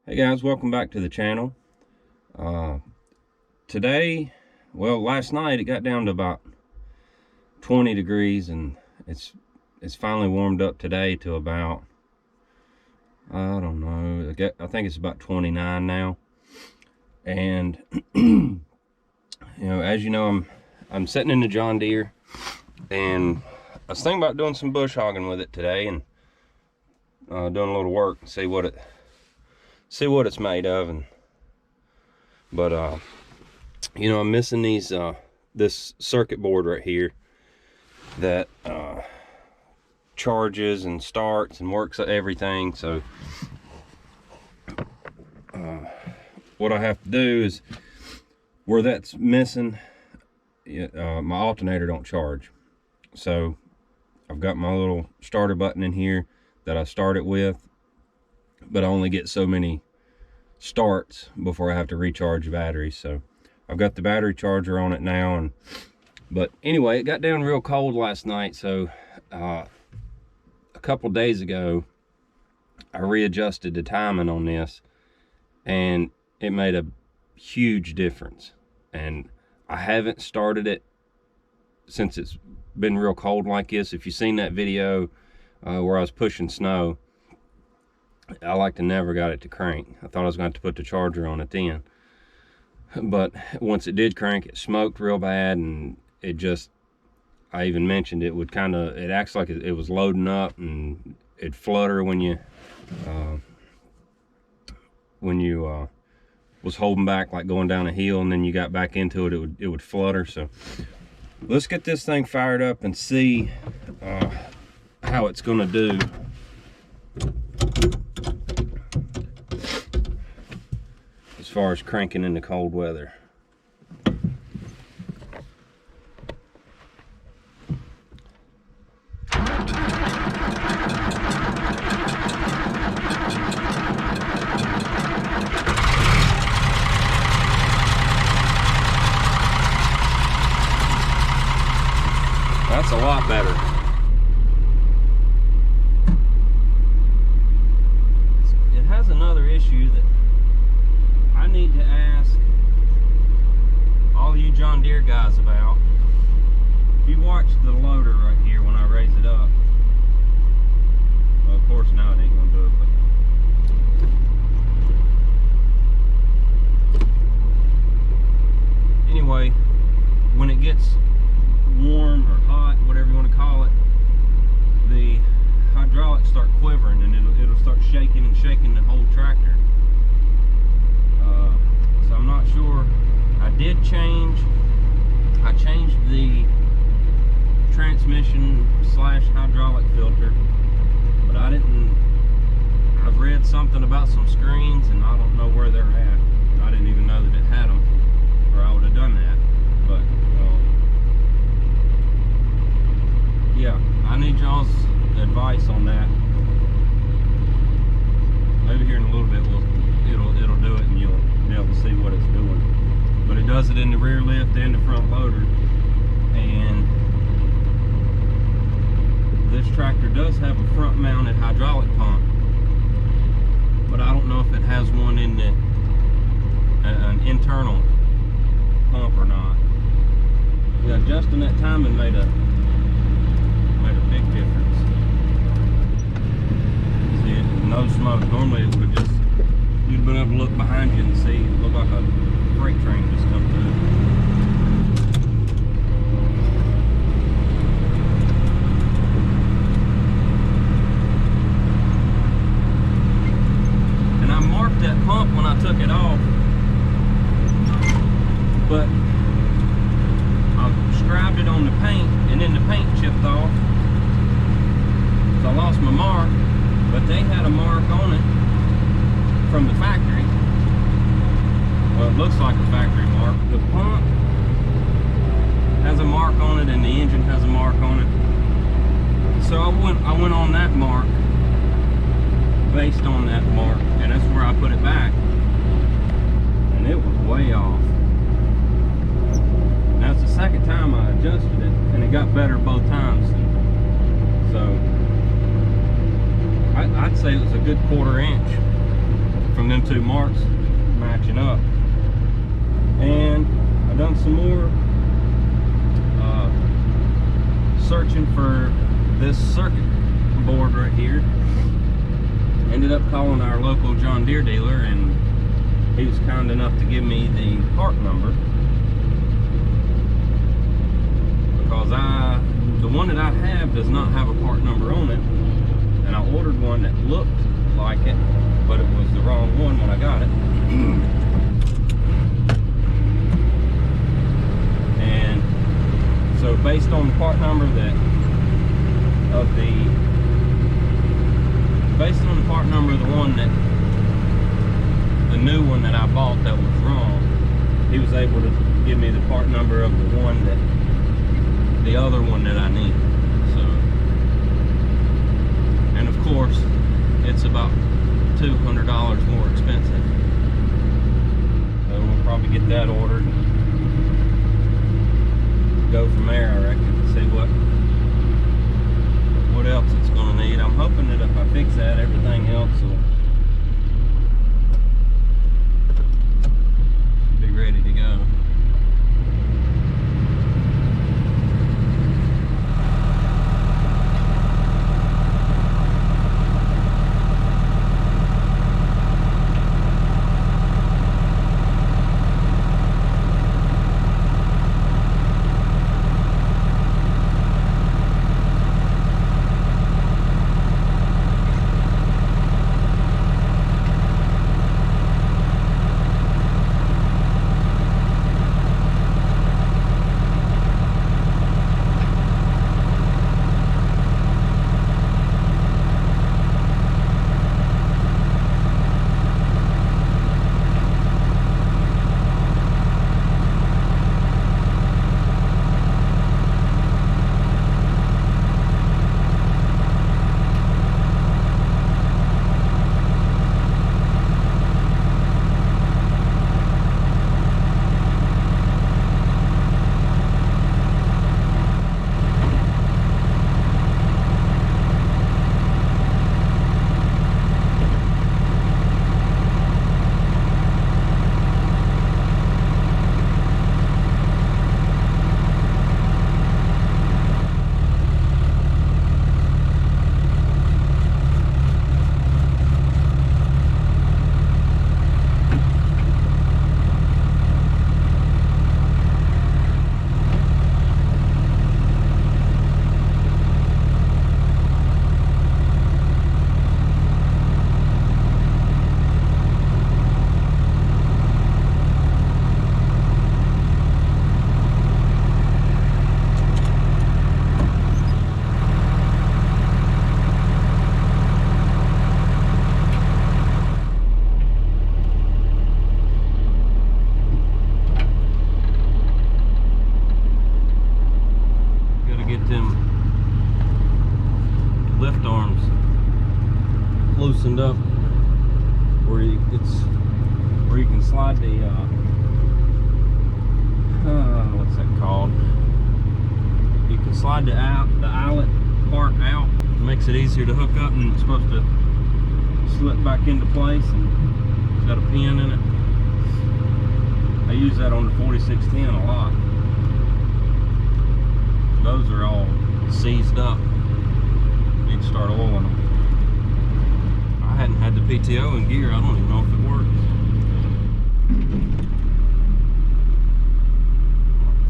Hey guys, welcome back to the channel. Today, well, last night it got down to about 20 degrees, and it's finally warmed up today to about, I don't know, I think it's about 29 now. And as you know, I'm sitting in the John Deere, and I was thinking about doing some bush hogging with it today, and doing a little work and see what it's made of. But I'm missing these this circuit board right here that charges and starts and works everything. So what I have to do is, where that's missing, my alternator don't charge. So I've got my little starter button in here that I start it with, but I only get so many starts before I have to recharge the battery. So I've got the battery charger on it now. But anyway, it got down real cold last night, so a couple days ago I readjusted the timing on this, and it made a huge difference. And I haven't started it since it's been real cold like this. If you've seen that video where I was pushing snow, I like to never got it to crank. I thought I was going to have to put the charger on it then, but once it did crank, it smoked real bad, and I even mentioned it would it acts like it was loading up, and it'd flutter when you was holding back, like going down a hill, and then you got back into it, it would flutter. So let's get this thing fired up and see how it's going to do. As far as cranking in the cold weather. That's a lot better. It has another issue that I need to ask all you John Deere guys about. If you watch the loader right here when I raise it up, well, of course now it ain't gonna do it, but anyway, when it gets warm or hot, whatever you want to call it, the hydraulics start quivering, and it'll start shaking and shaking the whole tractor. So I'm not sure. I changed the transmission / hydraulic filter, but I've read something about some screens, and I don't know where they're at. I didn't even know that it had them, or I would have done that. But yeah, I need y'all's advice on that. Maybe here in a little bit it'll do it, and you'll be able to see what it's doing. But it does it in the rear lift and the front loader. And this tractor does have a front mounted hydraulic pump, but I don't know if it has one in an internal pump or not. Yeah, adjusting that timing made a big difference. See, no smoke. Normally it would just, you'd been able to look behind you and see it looked like a freight train just come through. And I marked that pump when I took it off, but I scribed it on the paint, and then the paint chipped off, so I lost my mark. But they had a mark on it from the factory. Well, it looks like a factory mark. The pump has a mark on it, and the engine has a mark on it. So I went on that mark, based on that mark, and that's where I put it back. And it was way off. Now it's the second time I adjusted it, and it got better both times. So I'd say it was a good 1/4 inch from them two marks matching up. And I've done some more searching for this circuit board right here. Ended up calling our local John Deere dealer, and he was kind enough to give me the part number, because the one that I have does not have a part number on it, and I ordered one that looked like it, but it was the wrong one when I got it. And so based on the part number based on the part number of the one that, the new one that I bought that was wrong, he was able to give me the part number of the one that, the other one that I need. So, and of course, it's about $200 more expensive. So we'll probably get that ordered and go from there, I reckon, see what else it's gonna need. I'm hoping that if I fix that, everything else will be ready to go. Lift arms loosened up where you can slide the what's that called? You can slide the eyelet part out. It makes it easier to hook up, and it's supposed to slip back into place, and it's got a pin in it. I use that on the 4610 a lot. Those are all seized up. Need to start oiling them. I hadn't had the PTO in gear. I don't even know if it works.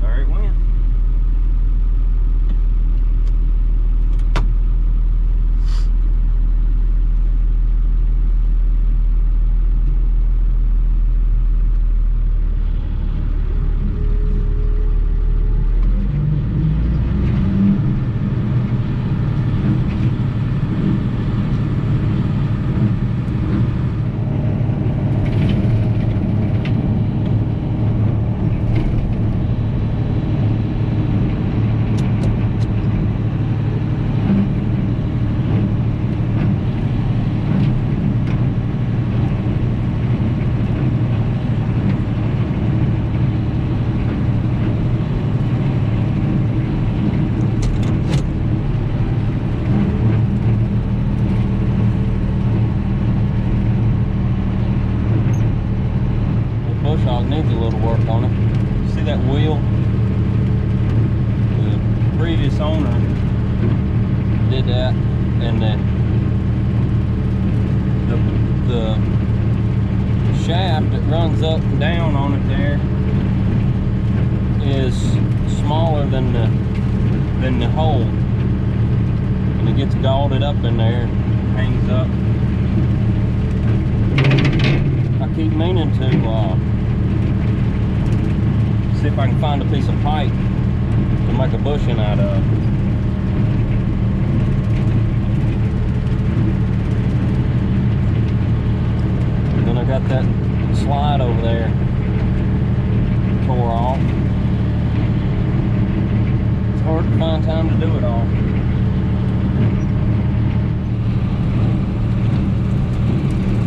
There it went. bush hog needs a little work on it. See that wheel? The previous owner did that, and the shaft that runs up and down on it there is smaller than the hole, and it gets galled up in there and hangs up. I keep meaning to see if I can find a piece of pipe to make a bushing out of. Then I got that slide over there tore off. It's hard to find time to do it all.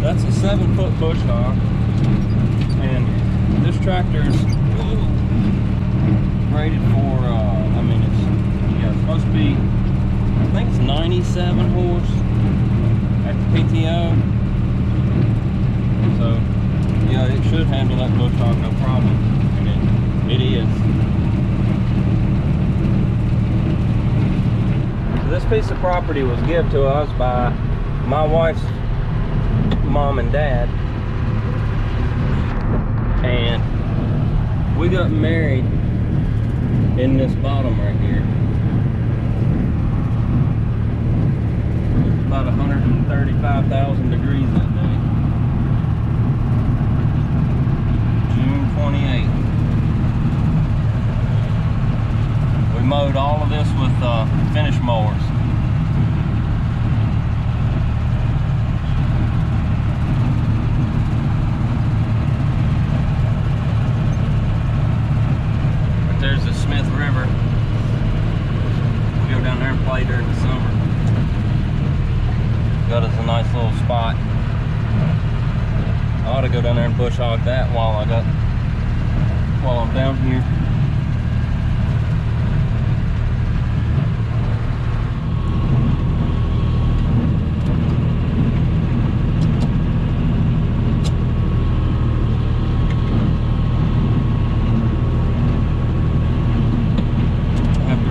That's a 7-foot bush hog, and this tractor's rated for, I mean, it's supposed to be, I think it's 97 horse at the PTO. So, yeah, it should handle that bush hog no problem, and it is. So this piece of property was given to us by my wife's mom and dad, and we got married in this bottom right here. It was about 135,000 degrees that day. June 28th. We mowed all of this with finish mowers. There's the Smith River. We go down there and play during the summer. Got us a nice little spot. I ought to go down there and bush hog that while I'm down here.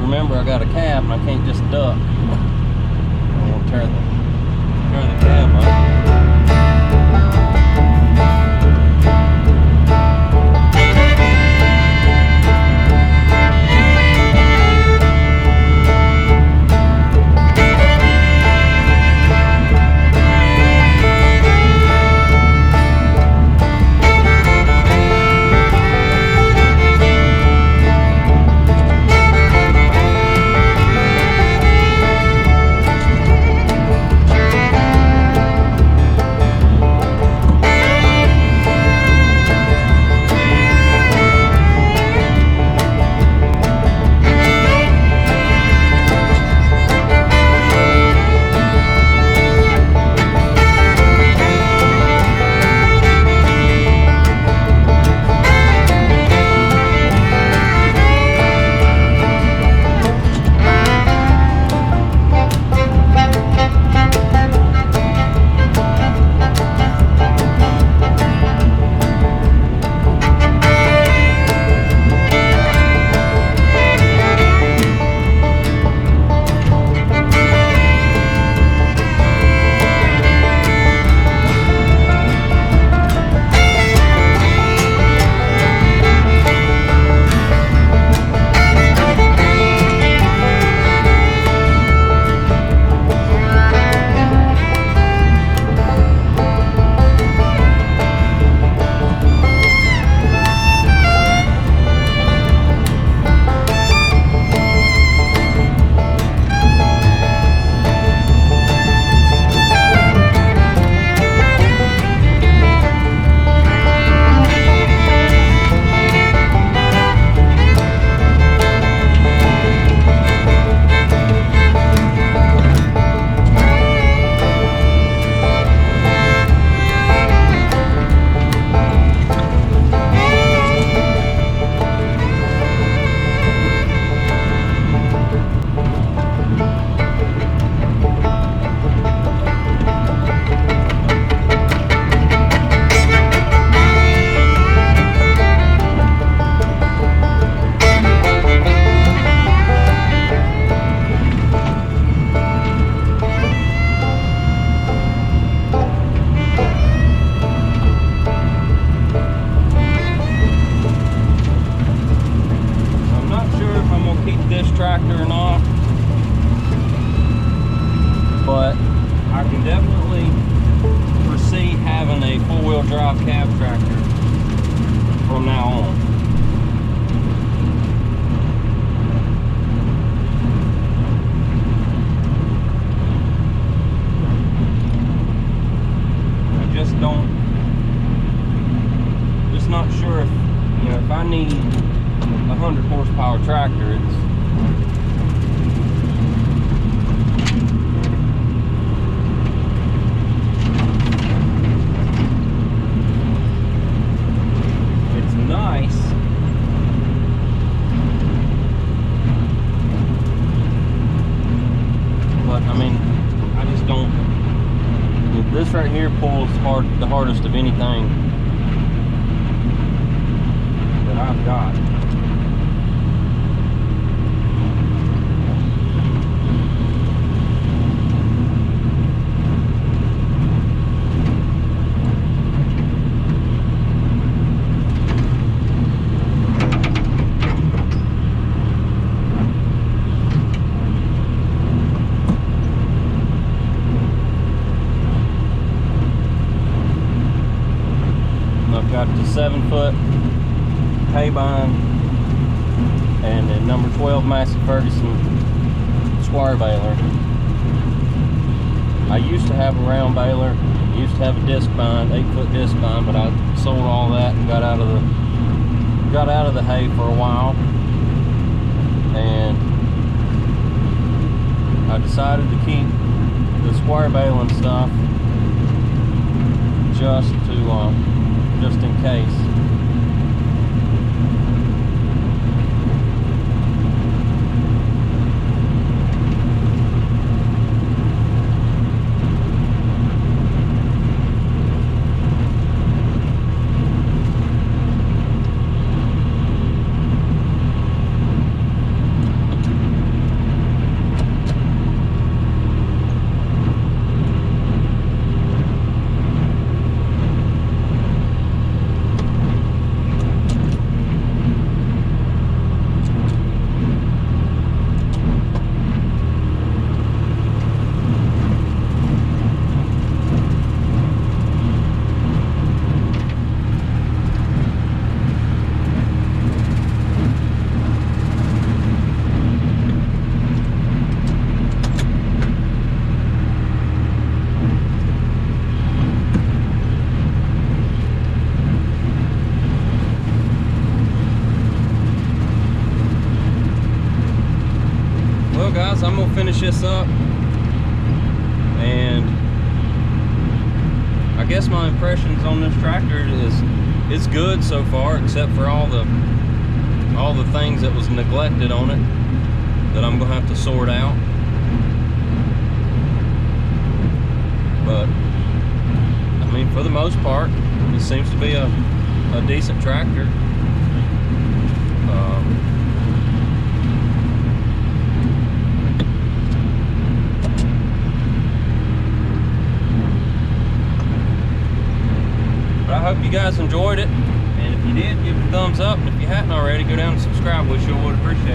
Remember, I got a cab and I can't just duck. I'm gonna tear the cab up. four-wheel drive cab tractor from now on. Just not sure if, you know, if I need a 100 horsepower tractor, it's nice, but I mean, I just don't. This right here pulls the hardest of anything that I've got. Got the 7-foot hay bind and the number 12 Massey Ferguson square baler. I used to have a round baler, used to have a disc bind, 8-foot disc bind, but I sold all that and got out of the hay for a while, and I decided to keep the square baling stuff just in case. Guys, I'm gonna finish this up, and I guess my impressions on this tractor is it's good so far, except for all the things that was neglected on it that I'm gonna have to sort out. But I mean, for the most part, it seems to be a decent tractor. I hope you guys enjoyed it, and if you did, give it a thumbs up, and if you hadn't already, go down and subscribe. We sure would appreciate it.